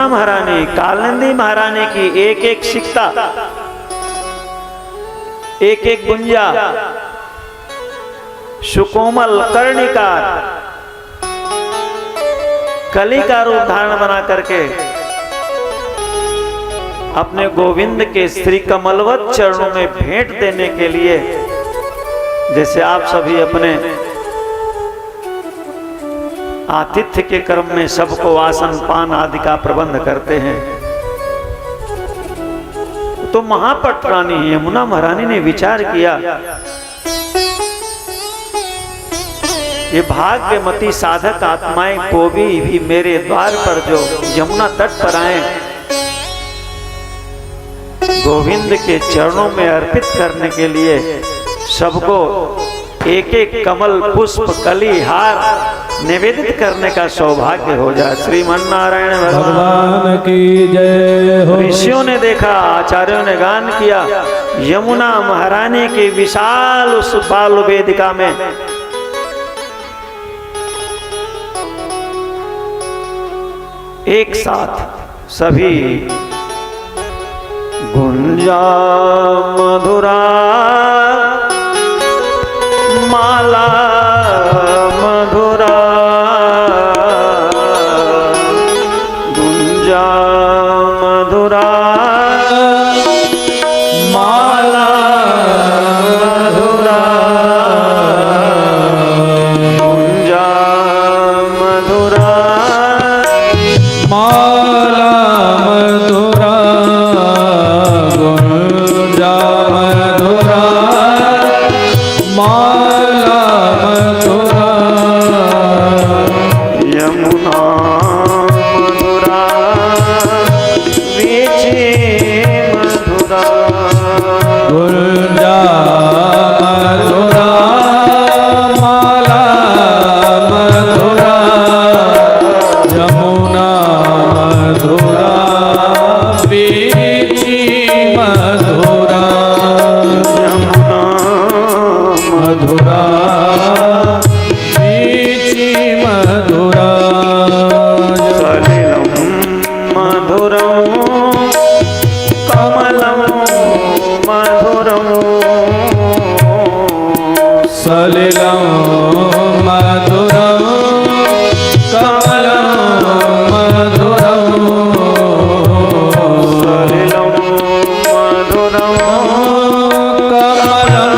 महारानी कालिंदी महारानी की एक एक सिक्ता, एक एक गुंजा, सुकोमल कर्णिकार, कली का रूप धारण बना करके अपने गोविंद के श्री कमलवत चरणों में भेंट देने के लिए, जैसे आप सभी अपने आतिथ्य के क्रम में सबको आसन पान आदि का प्रबंध करते हैं, तो महापट रानी यमुना महारानी ने विचार किया, ये भाग्यमती साधक आत्माएं को भी मेरे द्वार पर जो यमुना तट पर आए, गोविंद के चरणों में अर्पित करने के लिए सबको एक एक कमल पुष्प कली हार निवेदित करने का सौभाग्य हो जाए। श्रीमन नारायण भगवान की जय हो। ऋषियों ने देखा, आचार्यों ने गान किया, यमुना महारानी की विशाल उस बाल वेदिका में एक साथ सभी गुंजा मधुरा माला मधुरा गुंजा मधुरा माला मधुरा गुंजा मधुरा माला मधुरा गुंजा मधुरा माला मधुरा यमुना मधुरा वीचे मधुरा गुंजा मधुरा माला मधुरा यमुना मधुरा वीची मधुरा यमुना मधुरा वीची मधुरा सलिलं मधुरं कमलं मधुरं सलिलं मधुरं कमलं मधुरं सलिलं मधुरं कमलं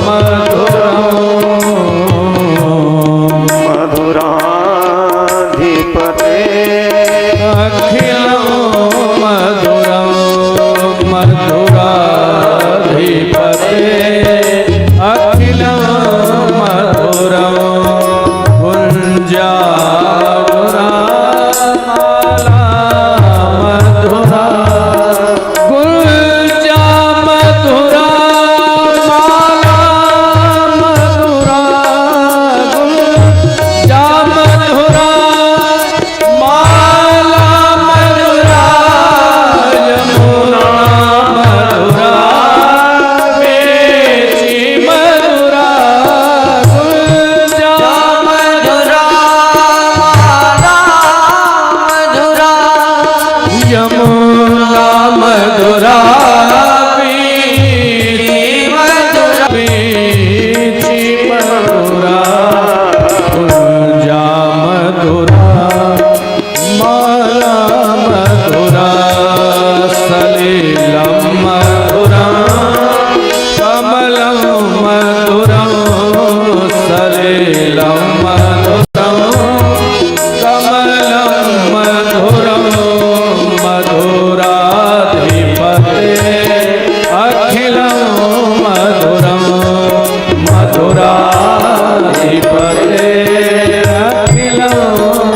मधुरं मधुराधिपते अखिलं मधुरं मधुराधिपते अखिलं मधुरं गुंजा माला मधुरा गुंजा मधुरा माला मधुरा गुंजा मधुरा माला मधुरा यमुना मधुरा वेची मधुरा गुंजा मधुरा माला मधुरा यमुना मधुरा वेची मधुरा वेची मधुरा गुंजा मधुरा माला मधुरा सलिलं मधुरा कमलं मधुरा सलिलं मधुरा कमलं मधुरा मधुराधिपते अखिलं मधुरा मधुराधिपते अखिलं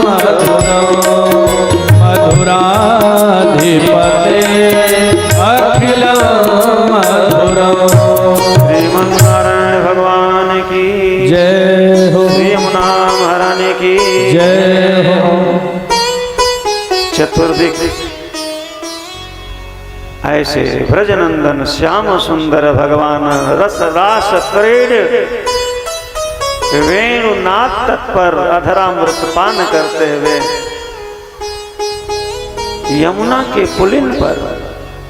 मधुरा मधुराधिपते अखिलं मधुरा श्रीमन नारायण भगवान की जय हो। श्री यमुना महारानी की जय हो। चतुर्दिक ऐसे ब्रजनंदन श्याम सुंदर भगवान रस रास क्रीड वेणुनाथ तत्पर अधरामृत पान करते हुए यमुना के पुलिन पर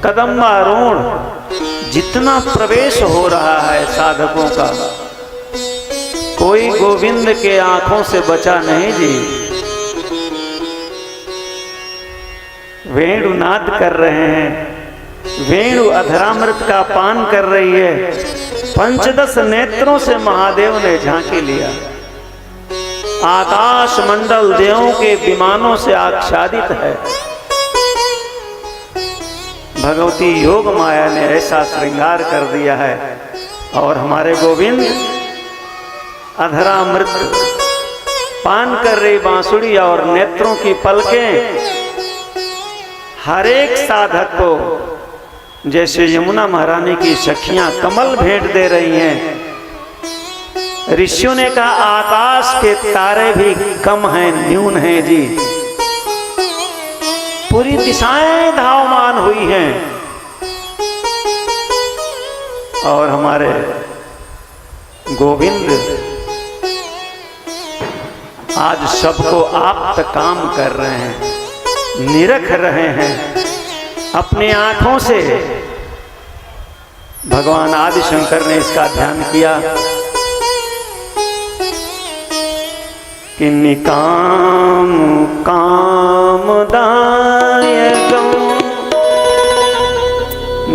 कदम्बारोहण जितना प्रवेश हो रहा है साधकों का, कोई गोविंद के आंखों से बचा नहीं जी। वेणु नाद कर रहे हैं, वेणु अधरामृत का पान कर रही है। 5-10 नेत्रों से महादेव ने झांकी लिया। आकाश मंडल देवों के विमानों से आच्छादित है। भगवती योग माया ने ऐसा श्रृंगार कर दिया है। और हमारे गोविंद अधरामृत पान कर रही बांसुरी और नेत्रों की पलकें हर एक साधक को जैसे यमुना महारानी की सखियां कमल भेंट दे रही हैं। ऋषियों ने कहा आकाश के तारे भी कम हैं, न्यून हैं जी। पूरी दिशाएं धावमान हुई हैं और हमारे गोविंद आज सबको आप्त काम कर रहे हैं, निरख रहे हैं अपनी आंखों से। भगवान आदि शंकर ने इसका ध्यान किया कि निकाम कामदायकं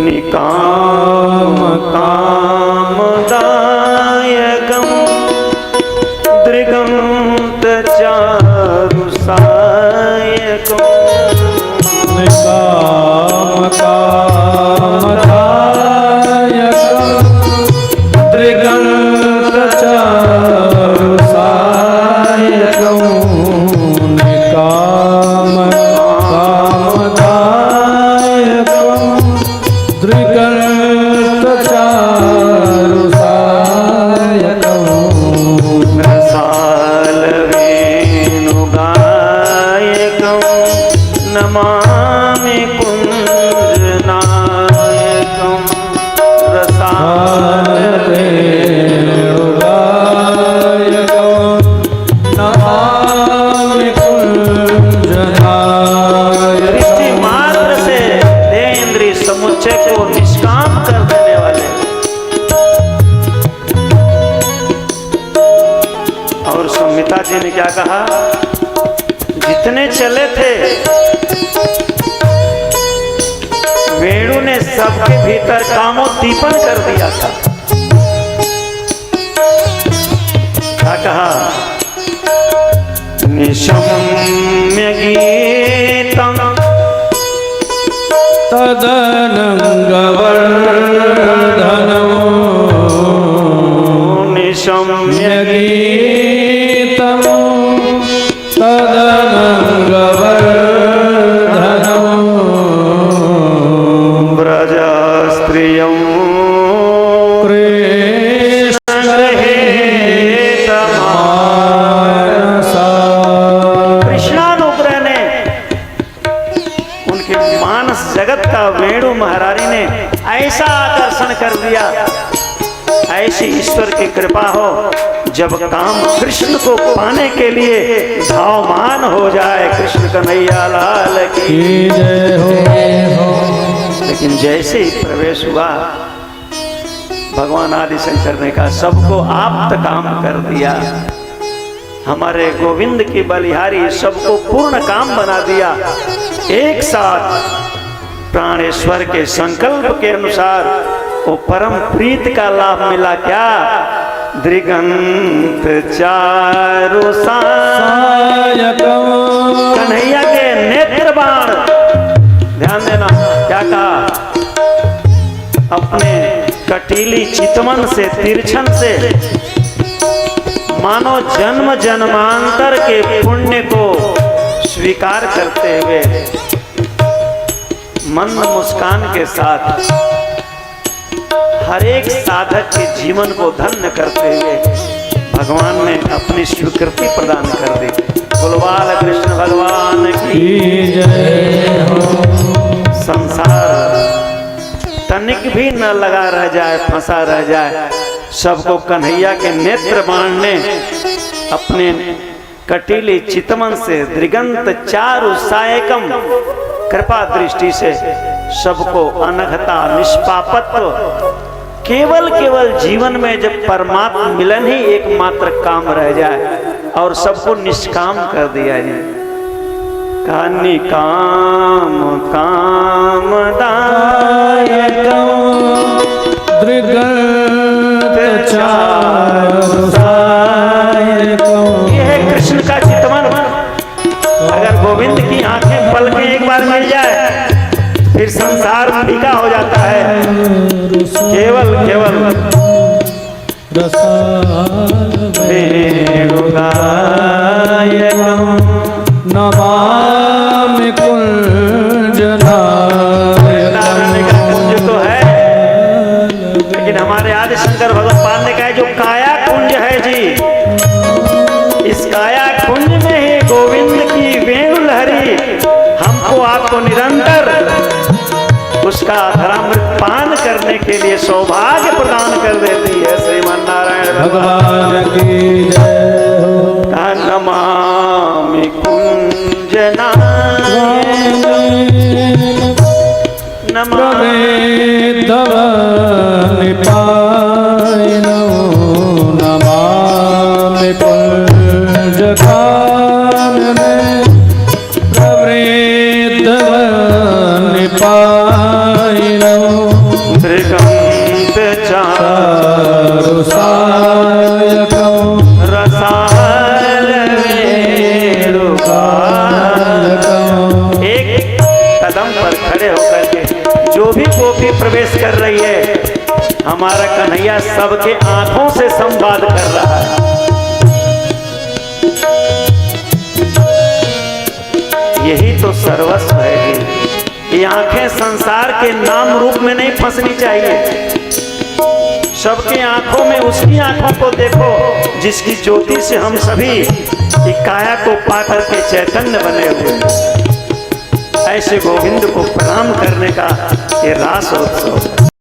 निकाम कामदायकं दृगंत चारुसायकं निकाम कामदायकं दृगंत चारुसायकं निकाम कामदायकं दृगंत चारुसायकं रसाल वेणुगायकं नमामि कुंजनायकं रसाल नमामि कुंजनायकं। दृष्टि मात्र से देह इंद्रिय समुच्चय को निष्काम कर देने वाले। और संहिता जी ने क्या कहा, जितने चले थे वेणु ने सबके भीतर कामोद्दीपन कर दिया था। क्या कहा, निशम्य गीतम तदनंगवर्धनम् निशम्य गीतम् तदनंगवर्धनम् ब्रज स्त्रियं कृष्णानुग्रह ने उनके मानस जगत का वेणु महारानी ने ऐसा आकर्षण कर दिया। ऐसी ईश्वर की कृपा हो जब काम कृष्ण को पाने के लिए धावमान हो जाए। कृष्ण कन्हैया लाल की जय हो। लेकिन जैसे ही प्रवेश हुआ भगवान आदि शंकर ने कहा सबको आप्त काम कर दिया। हमारे गोविंद की बलिहारी सबको पूर्ण काम बना दिया। एक साथ प्राणेश्वर के संकल्प के अनुसार वो परम प्रीत का लाभ मिला। क्या, दृगंत चारुसायकं कन्हैया के नेत्र बाण। ध्यान देना, क्या कहा, अपने कटीली चितवन से तिरछन से मानो जन्म जन्मांतर के पुण्य को स्वीकार करते हुए मंद मुस्कान के साथ हर एक साधक के जीवन को धन्य करते हुए भगवान ने अपनी स्वीकृति प्रदान कर दी। बोलबाल कृष्ण भगवान की जय हो। संसार तनिक भी न लगा रह जाए, फंसा रह जाए, सबको कन्हैया के नेत्र बाण ने अपने कटीली चितवन से दृगंत चारु सायकम कृपा दृष्टि से सबको अनघता निष्पापत्व केवल जीवन में जब परमात्मा मिलन ही एकमात्र काम रह जाए और सबको निष्काम कर दिया जाए। कानि काम कामदायक ये है कृष्ण का चितवन। अगर गोविंद की आंखें पलकें एक बार मिल जाए फिर संसार फीका हो जाता है। केवल नमामि कुंज कुंज तो है, लेकिन हमारे आदि शंकर भगवान ने कहा जो काया कुंज है जी, इस काया कुंज में ही गोविंद की वेणु लहरी हमको आपको निरंतर उसका अधरामृत पान करने के लिए सौभाग्य प्रदान कर देती है। श्रीमान नारायण भगवान की जय हो। नमामि कुंजना नमामि कुंज कानने दृगंत रसाल एक कदम पर खड़े होकर के जो भी गोपी प्रवेश कर रही है, हमारा कन्हैया सबके आंखों से संवाद कर रहा है। यही तो सर्वस्व है जी। ये आंखें संसार के नाम रूप में नहीं फंसनी चाहिए। सबकी आंखों में उसकी आंखों को देखो जिसकी ज्योति से हम सभी काया को पाकर के चैतन्य बने हुए। ऐसे गोविंद को प्रणाम करने का ये रास उत्सव।